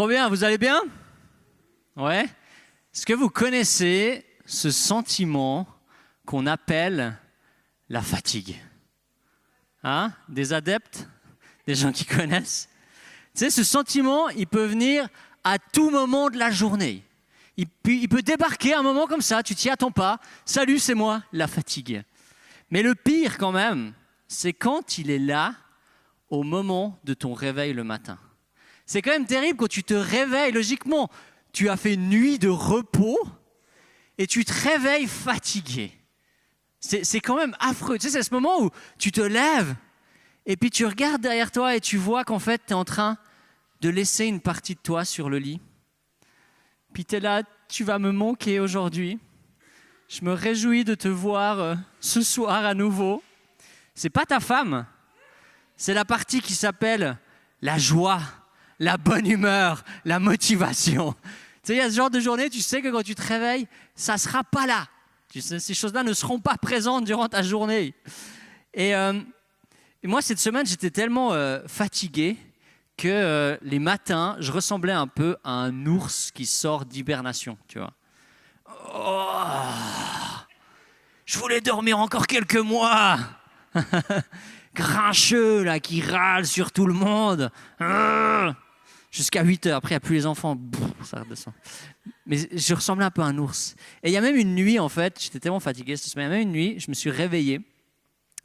Trop bien, vous allez bien? Ouais. Est-ce que vous connaissez ce sentiment qu'on appelle la fatigue? Hein? Des adeptes? Des gens qui connaissent? Tu sais, ce sentiment, il peut venir à tout moment de la journée. Il peut débarquer à un moment comme ça, tu t'y attends pas. Salut, c'est moi, la fatigue. Mais le pire quand même, c'est quand il est là au moment de ton réveil le matin. C'est quand même terrible quand tu te réveilles, logiquement, tu as fait une nuit de repos et tu te réveilles fatigué. C'est quand même affreux. Tu sais, c'est ce moment où tu te lèves et puis tu regardes derrière toi et tu vois qu'en fait, tu es en train de laisser une partie de toi sur le lit. Puis tu es là, tu vas me manquer aujourd'hui. Je me réjouis de te voir ce soir à nouveau. C'est pas ta femme, c'est la partie qui s'appelle la joie, la bonne humeur, la motivation. Tu sais, il y a ce genre de journée, tu sais que quand tu te réveilles, ça ne sera pas là. Tu sais, ces choses-là ne seront pas présentes durant ta journée. Et moi, cette semaine, j'étais tellement fatigué que les matins, je ressemblais un peu à un ours qui sort d'hibernation, tu vois. Oh, je voulais dormir encore quelques mois. Grincheux, là, qui râle sur tout le monde. Jusqu'à 8 heures. Après, il n'y a plus les enfants. Ça redescend. Mais je ressemblais un peu à un ours. Et il y a même une nuit, en fait, j'étais tellement fatigué cette semaine, il y a même une nuit, je me suis réveillé.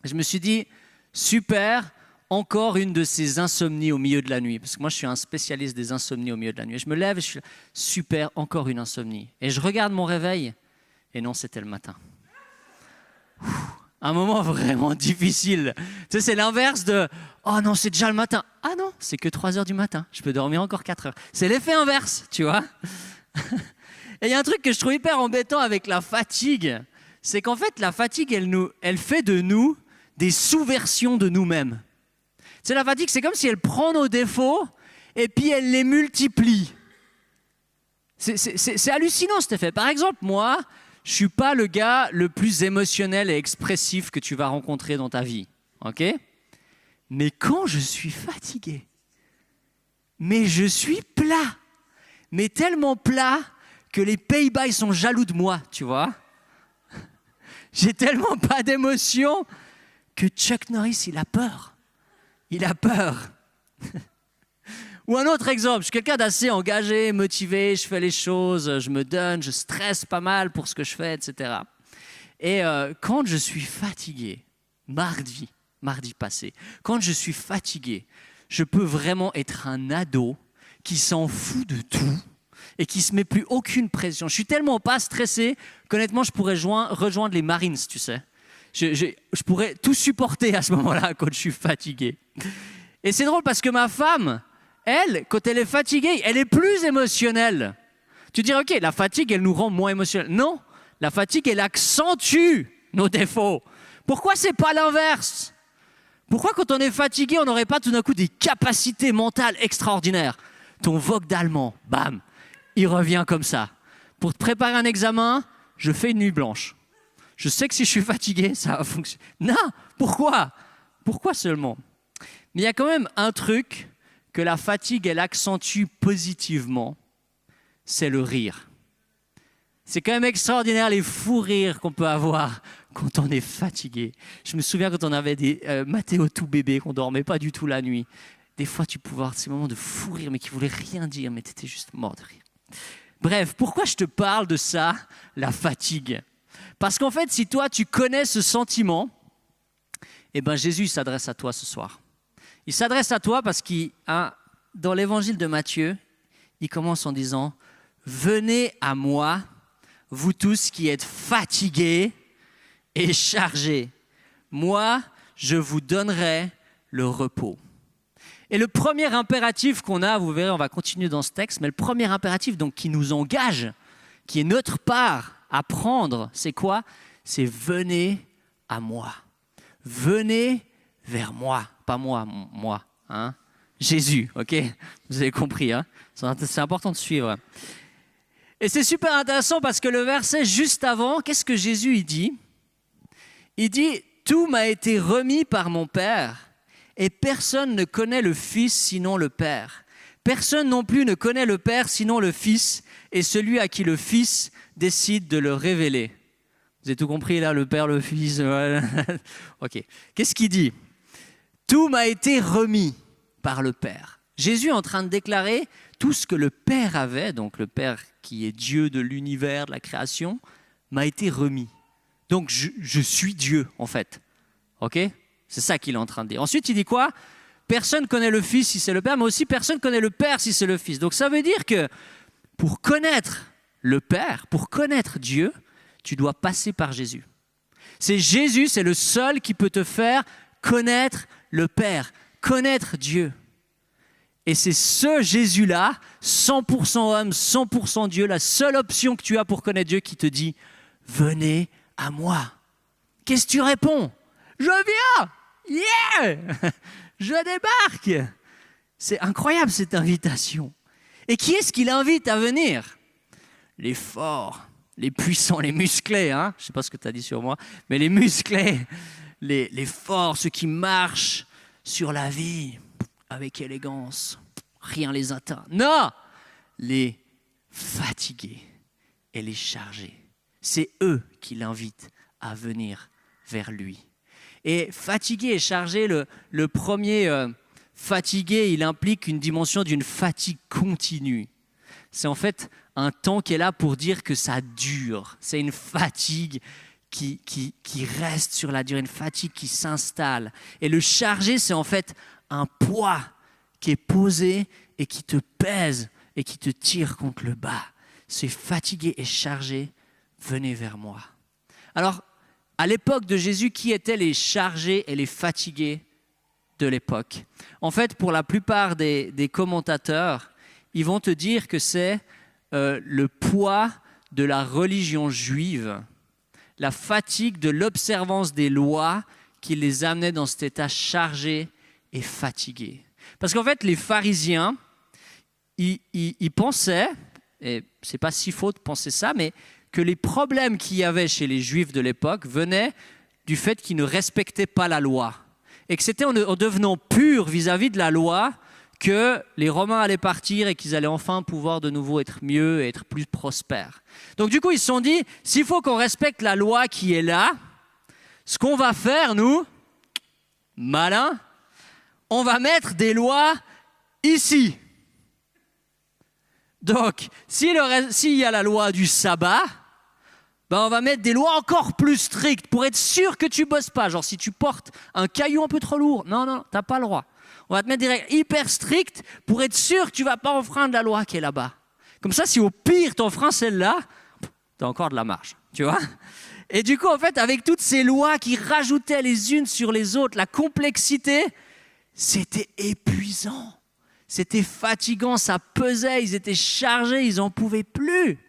Je me suis dit, super, encore une de ces insomnies au milieu de la nuit. Parce que moi, je suis un spécialiste des insomnies au milieu de la nuit. Je me lève et je suis là, super, encore une insomnie. Et je regarde mon réveil, et non, c'était le matin. Un moment vraiment difficile. Tu sais, c'est l'inverse de « Oh non, c'est déjà le matin. » Ah non, c'est que 3 heures du matin. Je peux dormir encore 4 heures. C'est l'effet inverse, tu vois. Et il y a un truc que je trouve hyper embêtant avec la fatigue, c'est qu'en fait, la fatigue, elle fait de nous des sous-versions de nous-mêmes. Tu sais, la fatigue, c'est comme si elle prend nos défauts et puis elle les multiplie. C'est hallucinant cet effet. Par exemple, moi, je ne suis pas le gars le plus émotionnel et expressif que tu vas rencontrer dans ta vie. Ok ? Mais quand je suis fatigué, mais je suis plat, mais tellement plat que les Pays-Bas, ils sont jaloux de moi, tu vois. J'ai tellement pas d'émotion que Chuck Norris, il a peur. Il a peur. Ou un autre exemple, je suis quelqu'un d'assez engagé, motivé, je fais les choses, je me donne, je stresse pas mal pour ce que je fais, etc. Et quand je suis fatigué, mardi passé, quand je suis fatigué, je peux vraiment être un ado qui s'en fout de tout et qui ne se met plus aucune pression. Je suis tellement pas stressé qu'honnêtement, je pourrais rejoindre les Marines, tu sais. Je pourrais tout supporter à ce moment-là quand je suis fatigué. Et c'est drôle parce que ma femme, elle, quand elle est fatiguée, elle est plus émotionnelle. Tu dirais, ok, la fatigue, elle nous rend moins émotionnels. Non, la fatigue, elle accentue nos défauts. Pourquoi c'est pas l'inverse ? Pourquoi quand on est fatigué, on n'aurait pas tout d'un coup des capacités mentales extraordinaires ? Ton vogue d'allemand, bam, il revient comme ça. Pour te préparer un examen, je fais une nuit blanche. Je sais que si je suis fatigué, ça va fonctionner. Non, pourquoi ? Pourquoi seulement ? Mais il y a quand même un truc que la fatigue, elle accentue positivement, c'est le rire. C'est quand même extraordinaire les fous rires qu'on peut avoir quand on est fatigué. Je me souviens quand on avait des Mathéo tout bébé, qu'on ne dormait pas du tout la nuit. Des fois, tu pouvais avoir ces moments de fou rire, mais qui ne voulaient rien dire, mais tu étais juste mort de rire. Bref, pourquoi je te parle de ça, la fatigue ? Parce qu'en fait, si toi, tu connais ce sentiment, eh ben Jésus s'adresse à toi ce soir. Il s'adresse à toi parce que dans l'évangile de Matthieu, il commence en disant « Venez à moi, vous tous qui êtes fatigués et chargés. Moi, je vous donnerai le repos. » Et le premier impératif qu'on a, vous verrez, on va continuer dans ce texte, mais le premier impératif donc, qui nous engage, qui est notre part à prendre, c'est quoi ? C'est « Venez à moi. Venez vers moi. » Pas moi, moi. Hein? Jésus, ok? Vous avez compris, hein? C'est important de suivre. Et c'est super intéressant parce que le verset juste avant, qu'est-ce que Jésus il dit ? Il dit « Tout m'a été remis par mon Père et personne ne connaît le Fils sinon le Père. Personne non plus ne connaît le Père sinon le Fils et celui à qui le Fils décide de le révéler. Vous avez tout compris là, le Père, le Fils, voilà. Ok. Qu'est-ce qu'il dit? Tout m'a été remis par le Père. Jésus est en train de déclarer tout ce que le Père avait, donc le Père qui est Dieu de l'univers, de la création, m'a été remis. Donc je suis Dieu en fait. Ok? C'est ça qu'il est en train de dire. Ensuite, il dit quoi? Personne ne connaît le Fils si c'est le Père, mais aussi personne ne connaît le Père si c'est le Fils. Donc ça veut dire que pour connaître le Père, pour connaître Dieu, tu dois passer par Jésus. C'est Jésus, c'est le seul qui peut te faire connaître le Père, connaître Dieu. Et c'est ce Jésus-là, 100% homme, 100% Dieu, la seule option que tu as pour connaître Dieu qui te dit « Venez à moi ». Qu'est-ce que tu réponds? « Je viens !» Yeah! Je débarque. C'est incroyable cette invitation. Et qui est-ce qu'il invite à venir? Les forts, les puissants, les musclés. Hein? Je ne sais pas ce que tu as dit sur moi, mais les musclés, les forts, ceux qui marchent sur la vie avec élégance. Rien les atteint. Non! Les fatigués et les chargés. C'est eux qui l'invitent à venir vers lui. Et fatigué et chargé, le premier fatigué, il implique une dimension d'une fatigue continue. C'est en fait un temps qui est là pour dire que ça dure. C'est une fatigue qui reste sur la durée, une fatigue qui s'installe. Et le chargé, c'est en fait un poids qui est posé et qui te pèse et qui te tire contre le bas. C'est fatigué et chargé, venez vers moi. Alors, à l'époque de Jésus, qui étaient les chargés et les fatigués de l'époque? En fait, pour la plupart des commentateurs, ils vont te dire que c'est le poids de la religion juive, la fatigue de l'observance des lois qui les amenait dans cet état chargé et fatigué. Parce qu'en fait, les pharisiens, ils pensaient, et ce n'est pas si faux de penser ça, mais que les problèmes qu'il y avait chez les Juifs de l'époque venaient du fait qu'ils ne respectaient pas la loi. Et que c'était en devenant purs vis-à-vis de la loi que les Romains allaient partir et qu'ils allaient enfin pouvoir de nouveau être mieux et être plus prospères. Donc du coup, ils se sont dit, s'il faut qu'on respecte la loi qui est là, ce qu'on va faire, nous, malin, on va mettre des lois ici. Donc, s'il y a la loi du sabbat, ben on va mettre des lois encore plus strictes pour être sûr que tu ne bosses pas. Genre, si tu portes un caillou un peu trop lourd, non, tu n'as pas le droit. On va te mettre des règles hyper strictes pour être sûr que tu ne vas pas enfreindre la loi qui est là-bas. Comme ça, si au pire, tu enfreins celle-là, tu as encore de la marge, tu vois. Et du coup, en fait, avec toutes ces lois qui rajoutaient les unes sur les autres, la complexité, c'était épuisant. C'était fatigant, ça pesait, ils étaient chargés, ils n'en pouvaient plus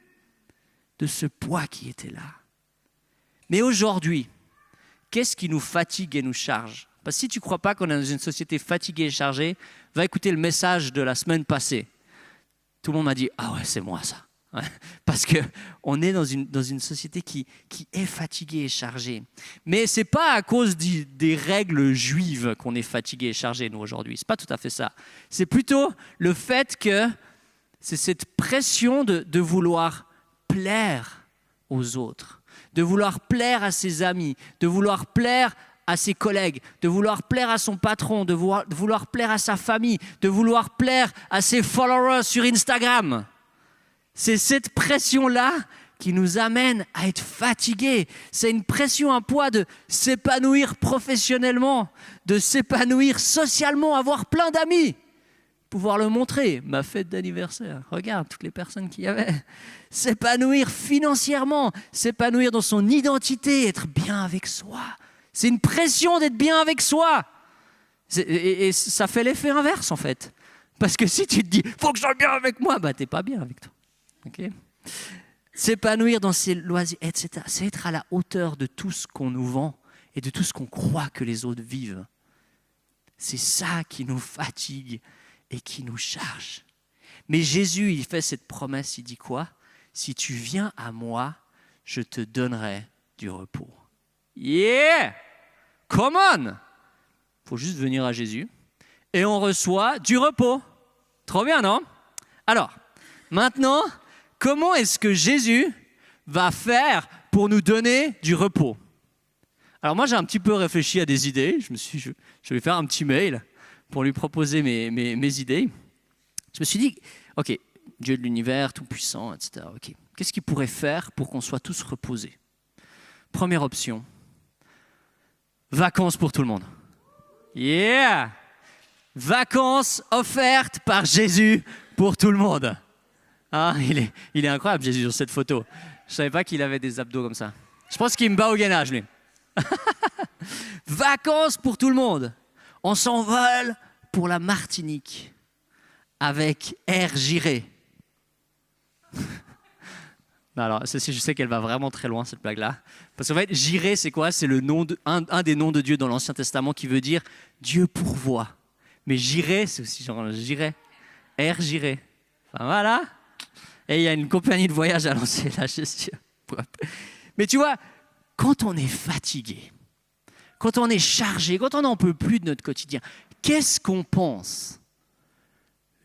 de ce poids qui était là. Mais aujourd'hui, qu'est-ce qui nous fatigue et nous charge? Parce que si tu ne crois pas qu'on est dans une société fatiguée et chargée, va écouter le message de la semaine passée. Tout le monde m'a dit « Ah ouais, c'est moi ça ». Parce qu'on est dans une société qui est fatiguée et chargée. Mais ce n'est pas à cause des règles juives qu'on est fatigué et chargé, nous, aujourd'hui. Ce n'est pas tout à fait ça. C'est plutôt le fait que c'est cette pression de vouloir plaire aux autres, de vouloir plaire à ses amis, de vouloir plaire à ses collègues, de vouloir plaire à son patron, de vouloir plaire à sa famille, de vouloir plaire à ses followers sur Instagram. C'est cette pression-là qui nous amène à être fatigués. C'est une pression, un poids de s'épanouir professionnellement, de s'épanouir socialement, avoir plein d'amis, pouvoir le montrer. Ma fête d'anniversaire, regarde toutes les personnes qu'il y avait. S'épanouir financièrement, s'épanouir dans son identité, être bien avec soi. C'est une pression d'être bien avec soi. Et ça fait l'effet inverse en fait. Parce que si tu te dis « faut que je sois bien avec moi », bah t'es pas bien avec toi. Okay. S'épanouir dans ses loisirs, etc. C'est être à la hauteur de tout ce qu'on nous vend et de tout ce qu'on croit que les autres vivent. C'est ça qui nous fatigue et qui nous charge. Mais Jésus, il fait cette promesse, il dit quoi? Si tu viens à moi, je te donnerai du repos. Yeah! Come on! Il faut juste venir à Jésus et on reçoit du repos. Trop bien, non? Alors, maintenant, comment est-ce que Jésus va faire pour nous donner du repos? Alors moi, j'ai un petit peu réfléchi à des idées. Je me suis dit, je vais faire un petit mail pour lui proposer mes idées. Je me suis dit, ok, Dieu de l'univers, tout-puissant, etc. Ok, qu'est-ce qu'il pourrait faire pour qu'on soit tous reposés? Première option, vacances pour tout le monde. Yeah! Vacances offertes par Jésus pour tout le monde. Ah, il est incroyable, Jésus, sur cette photo. Je ne savais pas qu'il avait des abdos comme ça. Je pense qu'il me bat au gainage, lui. Vacances pour tout le monde. On s'envole pour la Martinique avec Air Giré. Alors, je sais qu'elle va vraiment très loin, cette blague-là. Parce qu'en fait, Jiré, c'est quoi? C'est le nom un des noms de Dieu dans l'Ancien Testament qui veut dire Dieu pourvoit. Mais Jiré, c'est aussi genre Jiré. Air Jiré. Enfin, voilà. Et il y a une compagnie de voyage à lancer, là, je suis sûr. Mais tu vois, quand on est fatigué, quand on est chargé, quand on n'en peut plus de notre quotidien, qu'est-ce qu'on pense?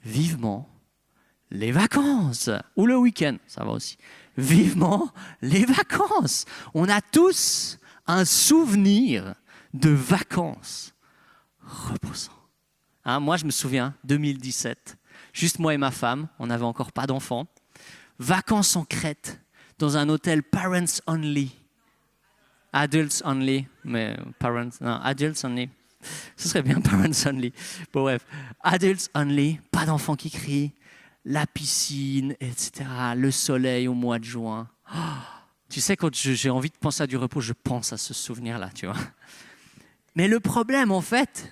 Vivement les vacances. Ou le week-end, ça va aussi. Vivement les vacances. On a tous un souvenir de vacances reposant. Hein, moi, je me souviens, 2017, juste moi et ma femme, on n'avait encore pas d'enfants. Vacances en Crète, dans un hôtel parents only. Adults only, mais parents, non, adults only. Ce serait bien parents only. Bon, bref, adults only, pas d'enfants qui crient, la piscine, etc. Le soleil au mois de juin. Oh, tu sais, quand j'ai envie de penser à du repos, je pense à ce souvenir-là, tu vois. Mais le problème, en fait,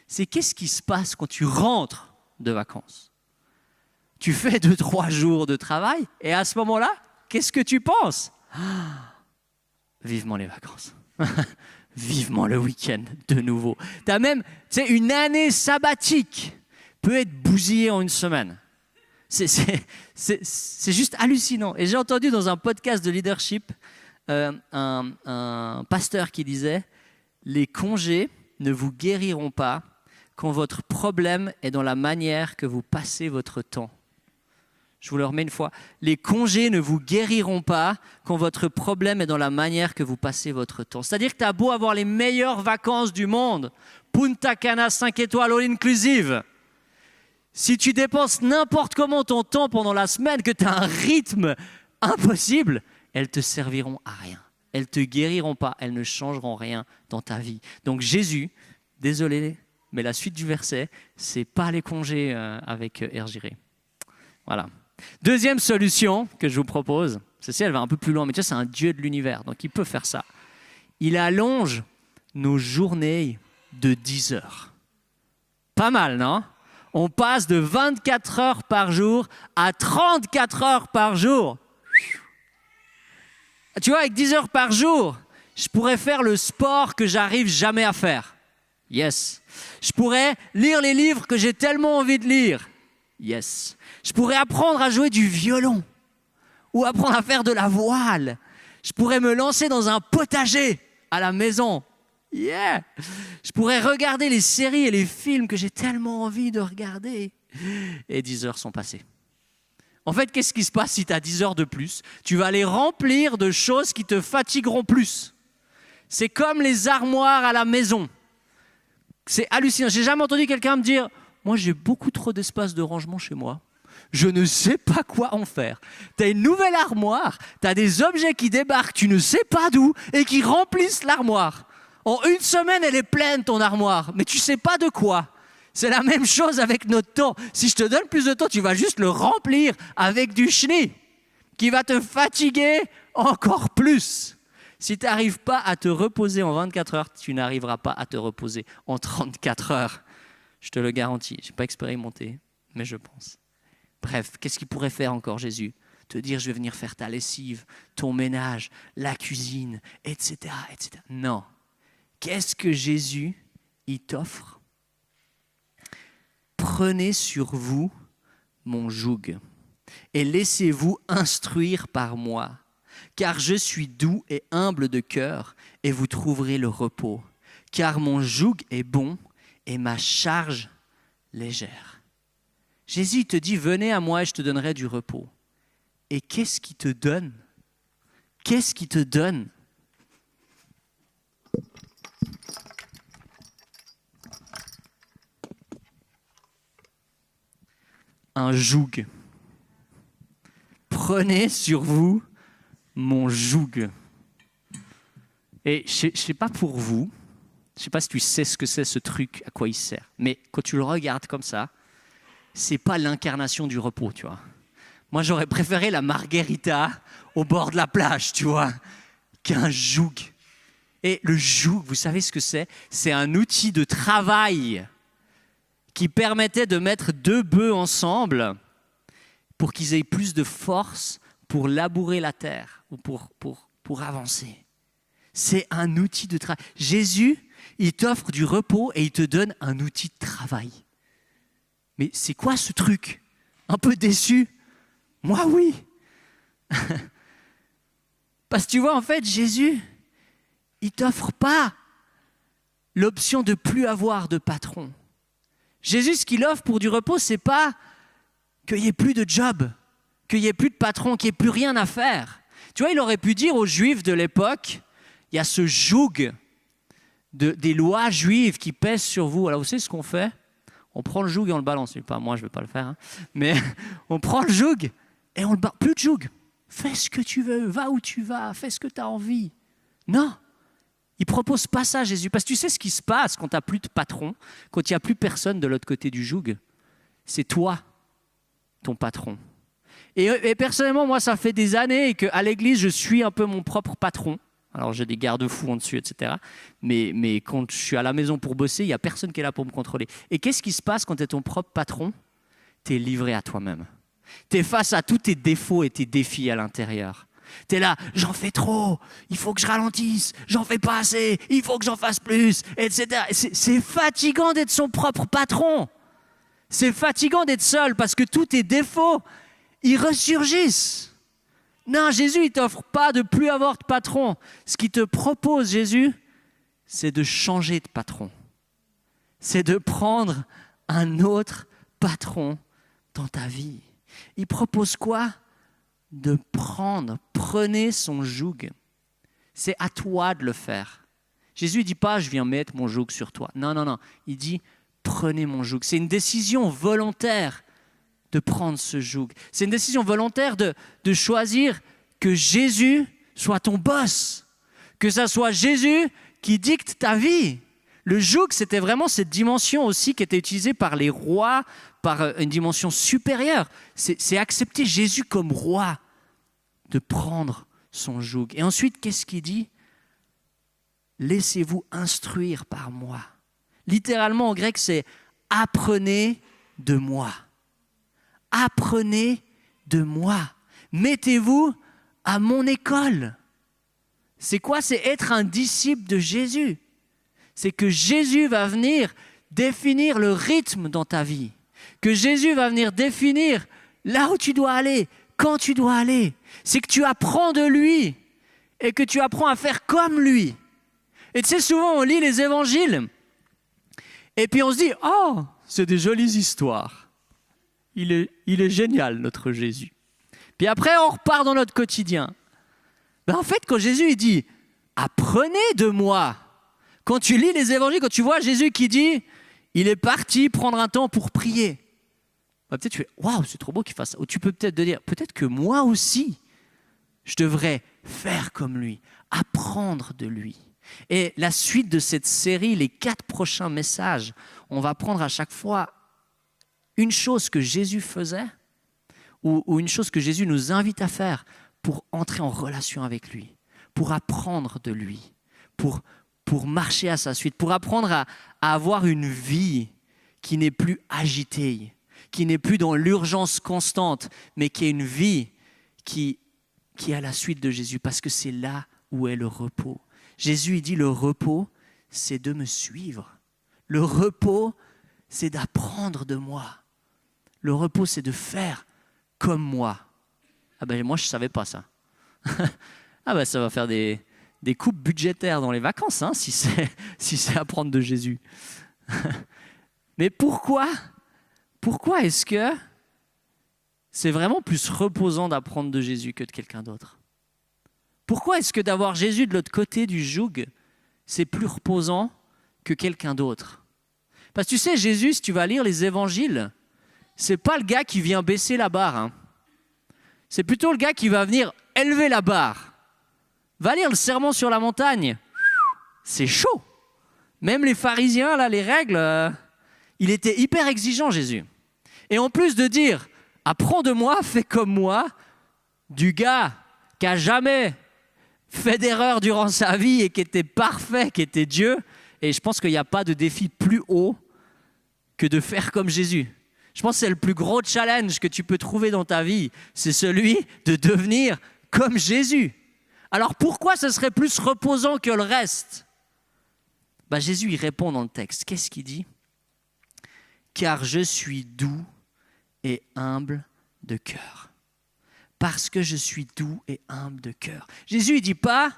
c'est qu'est-ce qui se passe quand tu rentres de vacances? Tu fais 2-3 jours de travail et à ce moment-là, qu'est-ce que tu penses? Vivement les vacances. Vivement le week-end de nouveau. T'as même, tu sais, une année sabbatique peut être bousillée en une semaine. C'est juste hallucinant. Et j'ai entendu dans un podcast de leadership un pasteur qui disait « Les congés ne vous guériront pas quand votre problème est dans la manière que vous passez votre temps. » Je vous le remets une fois. Les congés ne vous guériront pas quand votre problème est dans la manière que vous passez votre temps. C'est-à-dire que tu as beau avoir les meilleures vacances du monde, Punta Cana 5 étoiles all inclusive. Si tu dépenses n'importe comment ton temps pendant la semaine, que tu as un rythme impossible, elles te serviront à rien. Elles ne te guériront pas, elles ne changeront rien dans ta vie. Donc Jésus, désolé, mais la suite du verset, c'est pas les congés avec Ergiré. Voilà. Deuxième solution que je vous propose, celle-ci elle va un peu plus loin, mais tu sais, c'est un Dieu de l'univers, donc il peut faire ça. Il allonge nos journées de 10 heures. Pas mal, non? On passe de 24 heures par jour à 34 heures par jour. Tu vois, avec 10 heures par jour, je pourrais faire le sport que j'arrive jamais à faire. Yes. Je pourrais lire les livres que j'ai tellement envie de lire. Yes. Je pourrais apprendre à jouer du violon ou apprendre à faire de la voile. Je pourrais me lancer dans un potager à la maison. Yeah. Je pourrais regarder les séries et les films que j'ai tellement envie de regarder. Et 10 heures sont passées. En fait, qu'est-ce qui se passe si tu as 10 heures de plus? Tu vas les remplir de choses qui te fatigueront plus. C'est comme les armoires à la maison. C'est hallucinant. J'ai jamais entendu quelqu'un me dire « Moi, j'ai beaucoup trop d'espace de rangement chez moi. Je ne sais pas quoi en faire. » Tu as une nouvelle armoire, tu as des objets qui débarquent, tu ne sais pas d'où, et qui remplissent l'armoire. En une semaine, elle est pleine, ton armoire, mais tu ne sais pas de quoi. C'est la même chose avec notre temps. Si je te donne plus de temps, tu vas juste le remplir avec du chenille qui va te fatiguer encore plus. Si tu n'arrives pas à te reposer en 24 heures, tu n'arriveras pas à te reposer en 34 heures. Je te le garantis. Je n'ai pas expérimenté, mais je pense. Bref, qu'est-ce qu'il pourrait faire encore Jésus? Te dire, je vais venir faire ta lessive, ton ménage, la cuisine, etc., etc. Non. Qu'est-ce que Jésus, il t'offre? Prenez sur vous mon joug et laissez-vous instruire par moi, car je suis doux et humble de cœur et vous trouverez le repos, car mon joug est bon et ma charge légère. Jésus te dit, venez à moi et je te donnerai du repos. Et qu'est-ce qu'il te donne? Qu'est-ce qu'il te donne? Un joug. Prenez sur vous mon joug. Et je ne sais pas pour vous, je ne sais pas si tu sais ce que c'est ce truc, à quoi il sert, mais quand tu le regardes comme ça, c'est pas l'incarnation du repos, tu vois. Moi, j'aurais préféré la margarita au bord de la plage, tu vois, qu'un joug. Et le joug, vous savez ce que c'est? C'est un outil de travail qui permettait de mettre deux bœufs ensemble pour qu'ils aient plus de force pour labourer la terre ou pour avancer. C'est un outil de travail. Jésus, il t'offre du repos et il te donne un outil de travail. Mais c'est quoi ce truc? Un peu déçu? Moi, oui. Parce que tu vois, en fait, Jésus, il ne t'offre pas l'option de plus avoir de patron. Jésus, ce qu'il offre pour du repos, ce n'est pas qu'il n'y ait plus de job, qu'il n'y ait plus de patron, qu'il n'y ait plus rien à faire. Tu vois, il aurait pu dire aux Juifs de l'époque, il y a ce joug des lois juives qui pèsent sur vous. Alors, vous savez ce qu'on fait? On prend le joug et on le balance. Pas moi, je ne vais pas le faire. Hein. Mais on prend le joug et on le balance. Plus de joug. Fais ce que tu veux, va où tu vas, fais ce que tu as envie. Non. Il ne propose pas ça, Jésus. Parce que tu sais ce qui se passe quand tu n'as plus de patron, quand il n'y a plus personne de l'autre côté du joug. C'est toi, ton patron. Et personnellement, moi, ça fait des années qu'à l'église, je suis un peu mon propre patron. Alors, j'ai des garde-fous en dessus, etc. Mais quand je suis à la maison pour bosser, il n'y a personne qui est là pour me contrôler. Et qu'est-ce qui se passe quand tu es ton propre patron? Tu es livré à toi-même. Tu es face à tous tes défauts et tes défis à l'intérieur. Tu es là, j'en fais trop, il faut que je ralentisse, j'en fais pas assez, il faut que j'en fasse plus, etc. C'est fatigant d'être son propre patron. C'est fatigant d'être seul parce que tous tes défauts, ils ressurgissent. Non, Jésus, il ne t'offre pas de plus avoir de patron. Ce qu'il te propose, Jésus, c'est de changer de patron. C'est de prendre un autre patron dans ta vie. Il propose quoi? De prendre. Prenez son joug. C'est à toi de le faire. Jésus ne dit pas, je viens mettre mon joug sur toi. Non, non, non. Il dit, prenez mon joug. C'est une décision volontaire de prendre ce joug. C'est une décision volontaire de choisir que Jésus soit ton boss, que ça soit Jésus qui dicte ta vie. Le joug, c'était vraiment cette dimension aussi qui était utilisée par les rois, par une dimension supérieure. C'est accepter Jésus comme roi, de prendre son joug. Et ensuite, qu'est-ce qu'il dit? Laissez-vous instruire par moi. Littéralement, en grec, c'est apprenez de moi. Apprenez de moi. Mettez-vous à mon école. C'est quoi? C'est être un disciple de Jésus. C'est que Jésus va venir définir le rythme dans ta vie. Que Jésus va venir définir là où tu dois aller, quand tu dois aller. C'est que tu apprends de lui et que tu apprends à faire comme lui. Et tu sais, souvent on lit les évangiles et puis on se dit « Oh, c'est des jolies histoires. Il est génial, notre Jésus. » Puis après, on repart dans notre quotidien. En fait, quand Jésus il dit « Apprenez de moi », quand tu lis les évangiles, quand tu vois Jésus qui dit « Il est parti prendre un temps pour prier », peut-être tu fais « Waouh, c'est trop beau qu'il fasse ça ». Ou tu peux peut-être te dire « Peut-être que moi aussi, je devrais faire comme lui, apprendre de lui ». Et la suite de cette série, les 4 prochains messages, on va prendre à chaque fois une chose que Jésus faisait ou une chose que Jésus nous invite à faire pour entrer en relation avec lui, pour apprendre de lui, pour marcher à sa suite, pour apprendre à avoir une vie qui n'est plus agitée, qui n'est plus dans l'urgence constante, mais qui est une vie qui est à la suite de Jésus, parce que c'est là où est le repos. Jésus, il dit, le repos, c'est de me suivre. Le repos, c'est d'apprendre de moi. Le repos, c'est de faire comme moi. Ah ben moi, je ne savais pas ça. Ah ben ça va faire des coupes budgétaires dans les vacances, hein, si c'est apprendre de Jésus. Mais pourquoi pourquoi est-ce que c'est vraiment plus reposant d'apprendre de Jésus que de quelqu'un d'autre? Pourquoi est-ce que d'avoir Jésus de l'autre côté du joug, c'est plus reposant que quelqu'un d'autre? Parce que tu sais, Jésus, si tu vas lire les évangiles, c'est pas le gars qui vient baisser la barre. Hein. C'est plutôt le gars qui va venir élever la barre. Va lire le Sermon sur la montagne. C'est chaud. Même les pharisiens, là, les règles, il était hyper exigeant, Jésus. Et en plus de dire, apprends de moi, fais comme moi, du gars qui n'a jamais fait d'erreur durant sa vie et qui était parfait, qui était Dieu. Et je pense qu'il n'y a pas de défi plus haut que de faire comme Jésus. Je pense que c'est le plus gros challenge que tu peux trouver dans ta vie. C'est celui de devenir comme Jésus. Alors pourquoi ce serait plus reposant que le reste? Jésus, il répond dans le texte. Qu'est-ce qu'il dit? Car je suis doux et humble de cœur. Parce que je suis doux et humble de cœur. Jésus, il ne dit pas,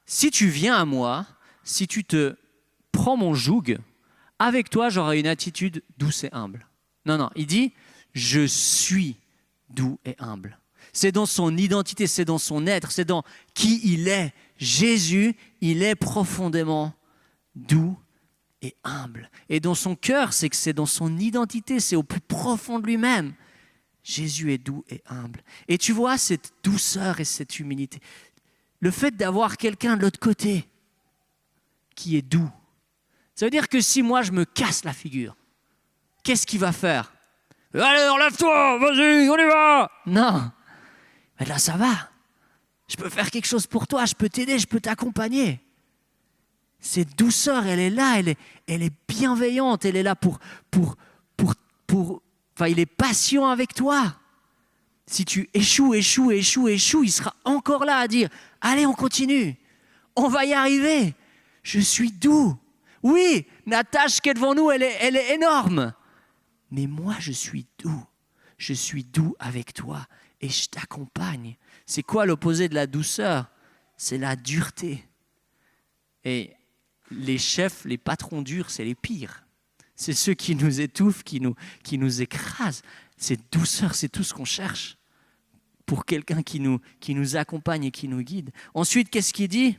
si tu viens à moi, si tu te prends mon joug, avec toi, j'aurai une attitude douce et humble. Non, non, il dit, je suis doux et humble. C'est dans son identité, c'est dans son être, c'est dans qui il est. Jésus, il est profondément doux et humble. Et dans son cœur, c'est que c'est dans son identité, c'est au plus profond de lui-même. Jésus est doux et humble. Et tu vois cette douceur et cette humilité. Le fait d'avoir quelqu'un de l'autre côté qui est doux, ça veut dire que si moi je me casse la figure, qu'est-ce qu'il va faire? Allez, relève-toi, vas-y, on y va! Non, mais là ça va. Je peux faire quelque chose pour toi, je peux t'aider, je peux t'accompagner. Cette douceur, elle est là, elle est bienveillante, elle est là enfin, il est patient avec toi. Si tu échoues, il sera encore là à dire, allez, on continue, on va y arriver. Je suis doux. Oui, la tâche qui est devant nous, elle est énorme. Mais moi, je suis doux. Je suis doux avec toi et je t'accompagne. C'est quoi l'opposé de la douceur? C'est la dureté. Et les chefs, les patrons durs, c'est les pires. C'est ceux qui nous étouffent, qui nous écrasent. Cette douceur, c'est tout ce qu'on cherche pour quelqu'un qui nous accompagne et qui nous guide. Ensuite, qu'est-ce qu'il dit?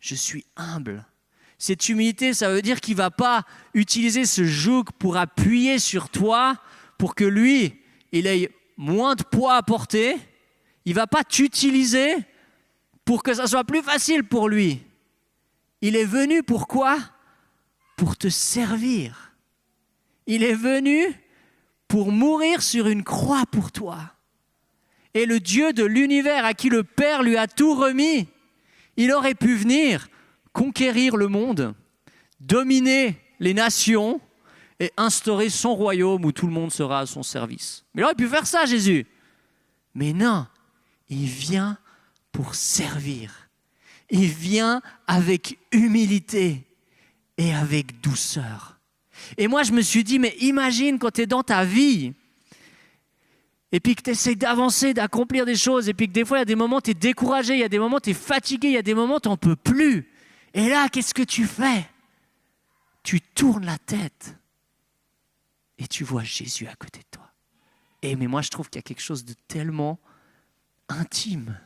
Je suis humble. Cette humilité, ça veut dire qu'il ne va pas utiliser ce joug pour appuyer sur toi, pour que lui, il ait moins de poids à porter. Il ne va pas t'utiliser pour que ça soit plus facile pour lui. Il est venu pourquoi? Pour te servir. Il est venu pour mourir sur une croix pour toi. Et le Dieu de l'univers à qui le Père lui a tout remis, il aurait pu venir conquérir le monde, dominer les nations et instaurer son royaume où tout le monde sera à son service. Mais il aurait pu faire ça, Jésus. Mais non, il vient pour servir. Il vient avec humilité et avec douceur. Et moi, je me suis dit, mais imagine quand tu es dans ta vie et puis que tu essaies d'avancer, d'accomplir des choses et puis que des fois, il y a des moments où tu es découragé, il y a des moments où tu es fatigué, il y a des moments où tu n'en peux plus. Et là, qu'est-ce que tu fais? Tu tournes la tête et tu vois Jésus à côté de toi. Mais moi, je trouve qu'il y a quelque chose de tellement intime.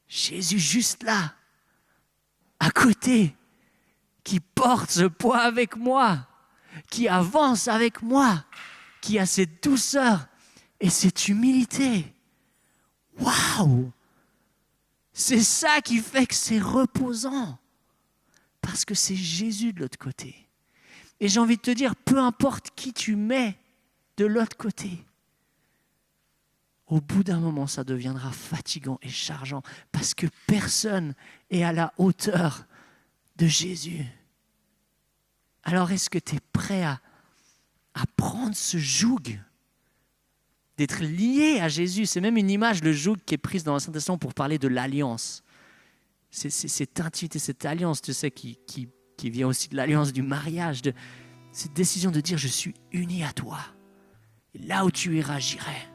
Jésus juste là, à côté, qui porte ce poids avec moi, qui avance avec moi, qui a cette douceur et cette humilité. Waouh! C'est ça qui fait que c'est reposant. Parce que c'est Jésus de l'autre côté. Et j'ai envie de te dire, peu importe qui tu mets de l'autre côté, au bout d'un moment, ça deviendra fatigant et chargeant parce que personne n'est à la hauteur de Jésus. Alors, est-ce que tu es prêt à prendre ce joug, d'être lié à Jésus? C'est même une image, le joug, qui est prise dans l'Ancien Testament pour parler de l'alliance. C'est cette intimité, cette alliance, tu sais, qui vient aussi de l'alliance du mariage, de cette décision de dire, je suis uni à toi. Et là où tu iras, j'irai.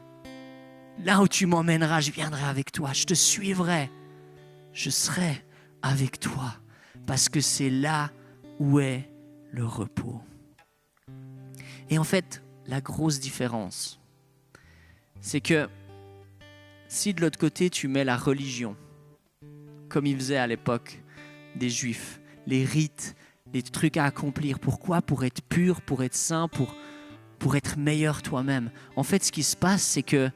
Là où tu m'emmèneras, je viendrai avec toi. Je te suivrai. Je serai avec toi. Parce que c'est là où est le repos. Et en fait, la grosse différence, c'est que si de l'autre côté tu mets la religion, comme ils faisaient à l'époque des Juifs, les rites, les trucs à accomplir, pourquoi? Pour être pur, pour être saint, pour être meilleur toi-même. En fait, ce qui se passe, c'est que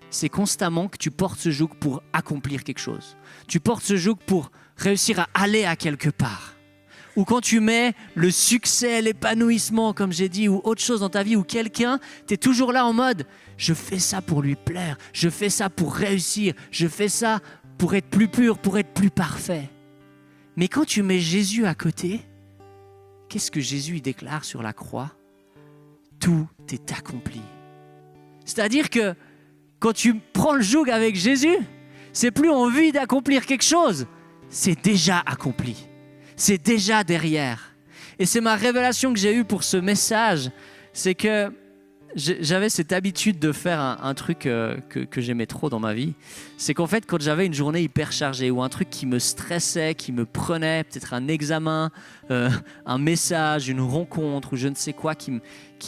c'est constamment que tu portes ce joug pour accomplir quelque chose. Tu portes ce joug pour réussir à aller à quelque part. Ou quand tu mets le succès, l'épanouissement, comme j'ai dit, ou autre chose dans ta vie, ou quelqu'un, tu es toujours là en mode « je fais ça pour lui plaire, je fais ça pour réussir, je fais ça pour être plus pur, pour être plus parfait. » Mais quand tu mets Jésus à côté, qu'est-ce que Jésus déclare sur la croix? Tout est accompli. C'est-à-dire que quand tu prends le joug avec Jésus, c'est plus envie d'accomplir quelque chose, c'est déjà accompli. C'est déjà derrière. Et c'est ma révélation que j'ai eue pour ce message, c'est que j'avais cette habitude de faire un truc que j'aimais trop dans ma vie. C'est qu'en fait, quand j'avais une journée hyper chargée ou un truc qui me stressait, qui me prenait, peut-être un examen, un message, une rencontre ou je ne sais quoi qui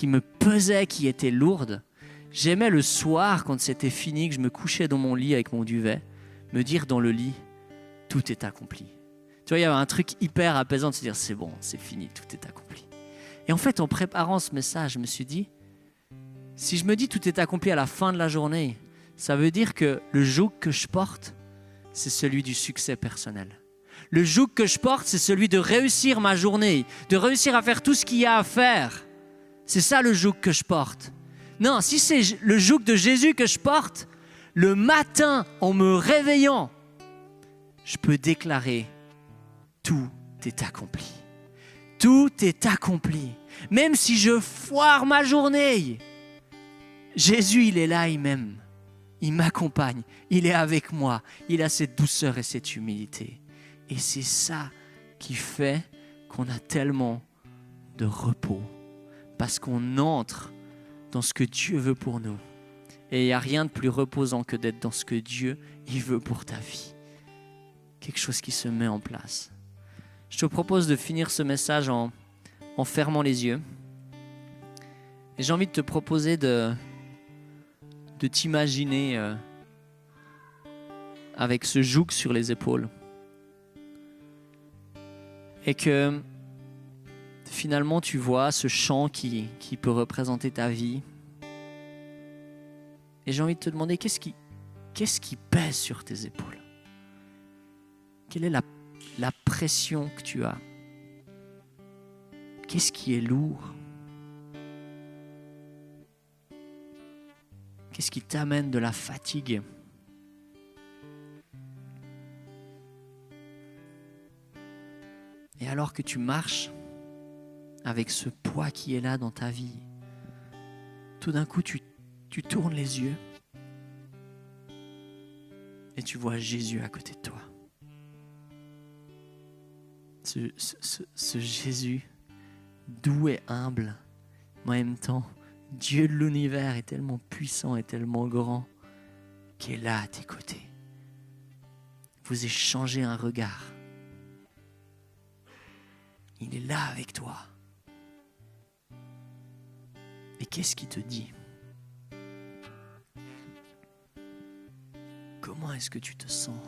me pesait, qui était lourde, j'aimais le soir, quand c'était fini, que je me couchais dans mon lit avec mon duvet, me dire dans le lit, tout est accompli. Tu vois, il y avait un truc hyper apaisant de se dire, c'est bon, c'est fini, tout est accompli. Et en fait, en préparant ce message, je me suis dit, si je me dis tout est accompli à la fin de la journée, ça veut dire que le joug que je porte, c'est celui du succès personnel. Le joug que je porte, c'est celui de réussir ma journée, de réussir à faire tout ce qu'il y a à faire. C'est ça le joug que je porte. Non, si c'est le joug de Jésus que je porte, le matin, en me réveillant, je peux déclarer tout est accompli. Tout est accompli. Même si je foire ma journée, Jésus, il est là, il m'aime. Il m'accompagne. Il est avec moi. Il a cette douceur et cette humilité. Et c'est ça qui fait qu'on a tellement de repos. Parce qu'on entre dans ce que Dieu veut pour nous. Et il n'y a rien de plus reposant que d'être dans ce que Dieu il veut pour ta vie. Quelque chose qui se met en place. Je te propose de finir ce message en fermant les yeux. Et j'ai envie de te proposer de t'imaginer avec ce joug sur les épaules. Et que finalement tu vois ce chant qui peut représenter ta vie. Et j'ai envie de te demander qu'est-ce qui pèse sur tes épaules? Quelle est la pression que tu as? Qu'est-ce qui est lourd? Qu'est-ce qui t'amène de la fatigue? Et alors que tu marches avec ce poids qui est là dans ta vie, tout d'un coup tu tournes les yeux et tu vois Jésus à côté de toi. Ce Jésus doux et humble, mais en même temps, Dieu de l'univers est tellement puissant et tellement grand qu'il est là à tes côtés. Vous échangez un regard. Il est là avec toi. Et qu'est-ce qu'il te dit? Comment est-ce que tu te sens?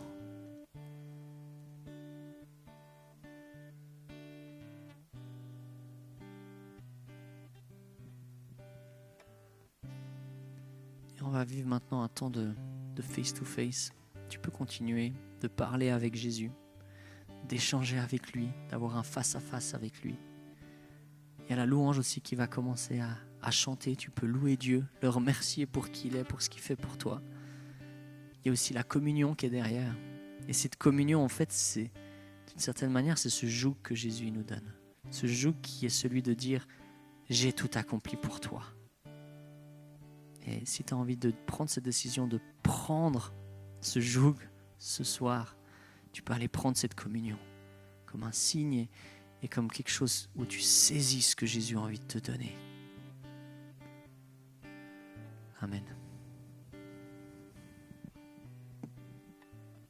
On va vivre maintenant un temps de face-to-face. Tu peux continuer de parler avec Jésus, d'échanger avec lui, d'avoir un face-à-face avec lui. Il y a la louange aussi qui va commencer à chanter. Tu peux louer Dieu, le remercier pour qui il est, pour ce qu'il fait pour toi. Il y a aussi la communion qui est derrière. Et cette communion, en fait, c'est d'une certaine manière, c'est ce joug que Jésus nous donne. Ce joug qui est celui de dire « J'ai tout accompli pour toi ». Et si tu as envie de prendre cette décision, de prendre ce joug ce soir, tu peux aller prendre cette communion comme un signe et comme quelque chose où tu saisis ce que Jésus a envie de te donner. Amen.